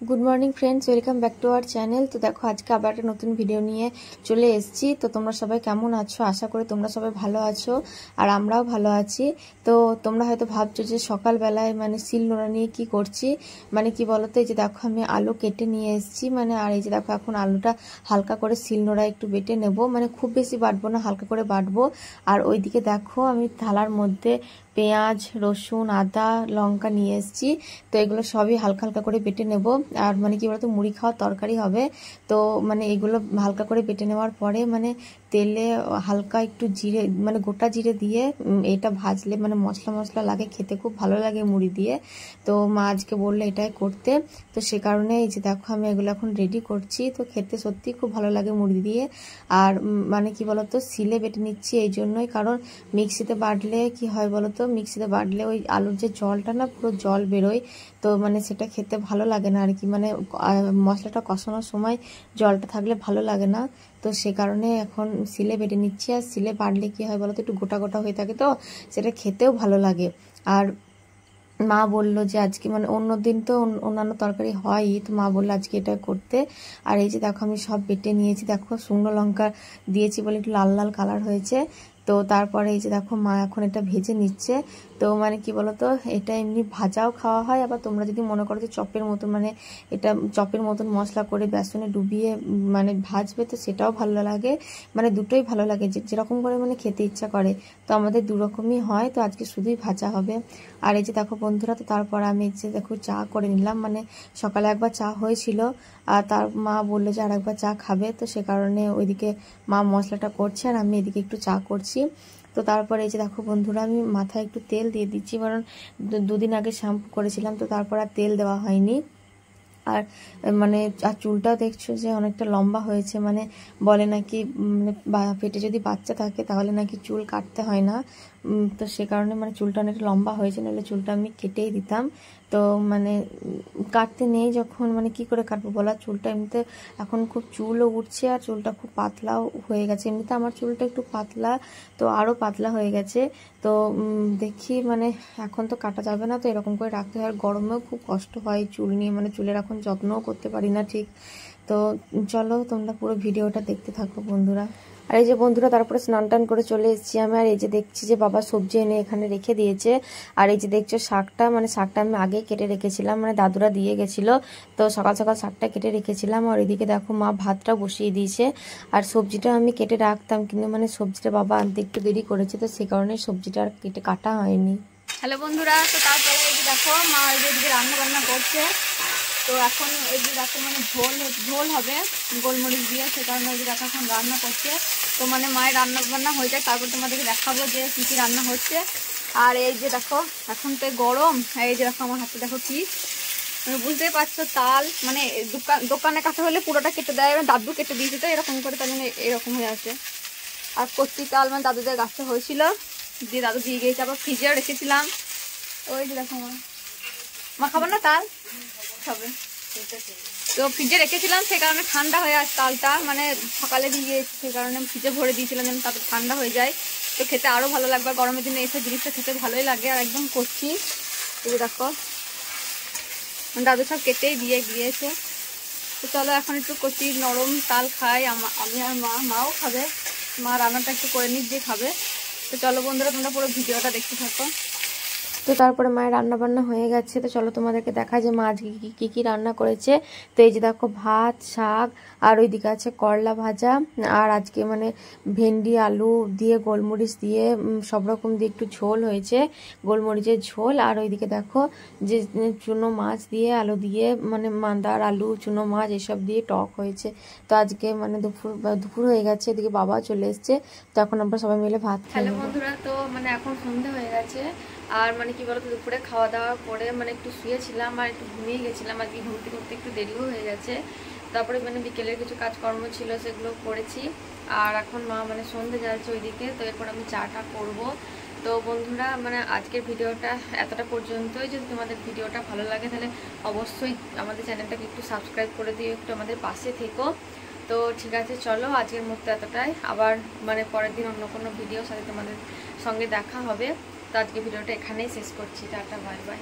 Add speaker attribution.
Speaker 1: Good morning friends, welcome back to our channel. তো দেখো আজকে আবার একটা নতুন ভিডিও নিয়ে চলে এসেছি। তো তোমরা সবাই কেমন আছো? আশা করি তোমরা সবাই ভালো আছো আর আমরাও ভালো আছি। তো তোমরা হয়তো ভাবছো যে সকালবেলায় মানে শিল নোড়া নিয়ে কি করছি, মানে কি বলতো, এই যে দেখো আমি আলু কেটে নিয়ে এসেছি, মানে আর এই যে দেখো এখন আলুটা হালকা করে শিল নোড়া একটু বেটে নেব, মানে খুব বেশি বাটবো না, হালকা করে বাটবো। আর ওইদিকে দেখো আমি থালার মধ্যে পেঁয়াজ, রসুন, আদা, লঙ্কা নিয়ে এসেছি। তো এগুলো সবই হালকা হালকা করে বেটে নেব। আর মানে কি বলতো, মুড়ি খাওয়ার তরকারি হবে। তো মানে এগুলো হালকা করে বেটে নেওয়ার পরে মানে তেলে হালকা একটু জিরে, মানে গোটা জিরে দিয়ে এটা ভাজলে মানে মশলা মশলা লাগে, খেতে খুব ভালো লাগে মুড়ি দিয়ে। তো মা আজকে বললে এটাই করতে, তো সে কারণে এই যে দেখো আমি এগুলো এখন রেডি করছি। তো খেতে সত্যি খুব ভালো লাগে মুড়ি দিয়ে। আর মানে কি বলতো, শিলে বেটে নিচ্ছি এই জন্যই, কারণ মিক্সিতে বাটলে কি হয় বলতো, মিক্সিতে বাটলে ওই আলুর যে জলটা না, পুরো জল বেরোয়। তো মানে সেটা খেতে ভালো লাগে না আর কি, মানে মশলাটা কষানোর সময় জলটা থাকলে ভালো লাগে না। তো সে কারণে এখন শিলে বেটে নিচ্ছি। আর শিলে বাটলে কি হয় বলতো, একটু গোটা গোটা হয়ে থাকে, তো সেটা খেতেও ভালো লাগে। আর মা বলল যে আজকে মানে অন্য দিন তো অন্যান্য তরকারি হয়ই, তো মা বললো আজকে এটা করতে। আর এই যে দেখো আমি সব বেটে নিয়েছি, দেখো শুকনো লঙ্কা দিয়েছি বলে একটু লাল লাল কালার হয়েছে। তো তারপরে এই যে দেখো মা এখন এটা ভেজে নিচ্ছে। তো মানে কি বলতো, এটা এমনি ভাজাও খাওয়া হয়, আবার তোমরা যদি মনে করো যে চপের মতন, মানে এটা চপের মতন মশলা করে বেসনে ডুবিয়ে মানে ভাজবে, তো সেটাও ভালো লাগে। মানে দুটোই ভালো লাগে, যেরকম করে মানে খেতে ইচ্ছা করে। তো আমাদের দুরকমই হয়, তো আজকে শুধুই ভাজা হবে। আর এই যে দেখো বন্ধুরা, তো তারপর আমি যে দেখো চা করে নিলাম, মানে সকালে একবার চা হয়েছিল, আর তার মা বললো যে আর একবার চা খাবে, তো সে কারণে ওইদিকে মা মশলাটা করছে আর আমি এদিকে একটু চা করছি। তো তারপরে এই যে দেখো বন্ধুরা, আমি মাথায় একটু তেল দিয়ে দিচ্ছি, কারণ দুদিন আগে শ্যাম্পু করেছিলাম, তো তারপর আর তেল দেওয়া হয়নি। আর মানে আর চুলটাও দেখছো যে অনেকটা লম্বা হয়েছে, মানে বলে নাকি পেটে যদি বাচ্চা থাকে তাহলে নাকি চুল কাটতে হয় না। তো সে কারণে মানে চুলটা অনেকটা লম্বা হয়েছে, নাহলে চুলটা আমি কেটেই দিতাম। তো মানে কাটতে নেই যখন, মানে কি করে কাটবো বলা, চুলটা এমনিতে এখন খুব চুলও উঠছে আর চুলটা খুব পাতলাও হয়ে গেছে। এমনিতে আমার চুলটা একটু পাতলা, তো আরও পাতলা হয়ে গেছে। তো দেখি মানে এখন তো কাটা যাবে না, তো এরকম করে রাখতে হয়। আর গরমেও খুব কষ্ট হয় চুল নিয়ে, মানে চুলের এখন যত্নও করতে পারি না ঠিক। তো চলো তোমরা পুরো ভিডিওটা দেখতে থাকো বন্ধুরা। আর এই যে বন্ধুরা, তারপরে স্নান টান করে চলে এসেছি আমি। আর এই যে দেখছি যে বাবা সবজি এনে এখানে রেখে দিয়েছে। আর এই যে দেখছো শাকটা, মানে শাকটা আমি আগে কেটে রেখেছিলাম, মানে দাদুরা দিয়ে গেছিল, তো সকাল সকাল শাকটা কেটে রেখেছিলাম। আর এদিকে দেখো মা ভাতটা বসিয়ে দিয়েছে। আর সবজিটা আমি কেটে রাখতাম, কিন্তু মানে সবজিটা বাবা আনতে একটু দেরি করেছে, তো সে কারণে সবজিটা আর কেটে কাটা হয়নি।
Speaker 2: হ্যালো বন্ধুরা, তো তারপরে এই যে দেখো মা এদিকে রান্না বান্না করছে। তো এখন এই যে দেখো মানে ঝোল হবে গোলমরিচ দিয়ে, সে কারণে এই যে দেখো এখন রান্না করছে। তো মানে মায়ের রান্না বান্না হয়ে যায়, তারপর তোমাদেরকে দেখাবো যে কী কী রান্না হচ্ছে। আর এই যে দেখো এখন তো গরম, এই যে দেখো আমার হাতে দেখো কি, মানে বুঝতেই পারছো তাল, মানে দোকানে কাটা হলে পুরোটা কেটে দেয়, দাদু কেটে দিয়েছে, তো এরকম করে তার মানে এরকম হয়ে আছে। আর কচি তাল মানে দাদুদের গাছে হয়েছিল, দিয়ে দাদু দিয়ে গিয়েছে, আবার ফ্রিজেও রেখেছিলাম। ওই যে দেখো মা খাবার না তাল খাবে, তো ফ্রিজে রেখেছিলাম, সে কারণে ঠান্ডা হয়ে আসে তালটা, মানে সকালে দিয়ে গিয়েছি, সে কারণে ফ্রিজে ভরে দিয়েছিলাম যেন তারপর ঠান্ডা হয়ে যায়, তো খেতে আরও ভালো লাগবে। গরমের দিনে এইসব জিনিসটা খেতে ভালোই লাগে। আর একদম কচি, এই যে দেখো দাদু সব কেটেই দিয়ে গিয়েছে। তো চলো এখন একটু কচি নরম তাল খাই আমি আর মাও খাবে, মা রান্নাটা একটু করে নিক দিয়ে খাবে। তো চলো বন্ধুরা, তোমরা পুরো ভিডিওটা দেখতে থাকো।
Speaker 1: তো তারপরে মায়ের রান্না বান্না হয়ে গেছে, তো চলো তোমাদেরকে দেখা যে মা আজকে কি কি রান্না করেছে। তো এই যে দেখো ভাত, শাক, আর ওইদিকে আছে করলা ভাজা। আর আজকে মানে ভেন্ডি আলু দিয়ে গোলমরিচ দিয়ে সব রকম দিয়ে একটু ঝোল হয়েছে, গোলমরিচের ঝোল। আর ওইদিকে দেখো যে চুনো মাছ দিয়ে আলু দিয়ে, মানে মান্দার আলু চুনো মাছ এসব দিয়ে টক হয়েছে। তো আজকে মানে দুপুর হয়ে গেছে, এদিকে বাবা চলে এসছে, তো এখন আমরা সবাই মিলে ভাত খাই। হ্যালো বন্ধুরা, তো মানে এখন সন্ধ্যা হয়ে গেছে। আর মানে কি বলতো, দুপুরে খাওয়া দাওয়া করে মানে একটু শুয়েছিলাম আর একটু ঘুমিয়ে গেছিলাম, আর কি ঘুমতে ঘুমতে একটু দেরিও হয়ে গেছে। তারপরে মানে বিকেলের কিছু কাজকর্ম ছিল, সেগুলো করেছি। আর এখন মা মানে সন্ধ্যে যাচ্ছে ওইদিকে, তো এরপর আমি চাটা করব। তো বন্ধুরা, মানে আজকের ভিডিওটা এতটা পর্যন্তই। যদি তোমাদের ভিডিওটা ভালো লাগে তাহলে অবশ্যই আমাদের চ্যানেলটাকে একটু সাবস্ক্রাইব করে দিও, একটু আমাদের পাশে থেকো। তো ঠিক আছে, চলো আজকের মতো এতটাই। আবার মানে পরের দিন অন্য কোনো ভিডিওর সাথে তোমাদের সঙ্গে দেখা হবে। তো আজকে ভিডিওটা এখানেই শেষ করছি। Tata, bye bye.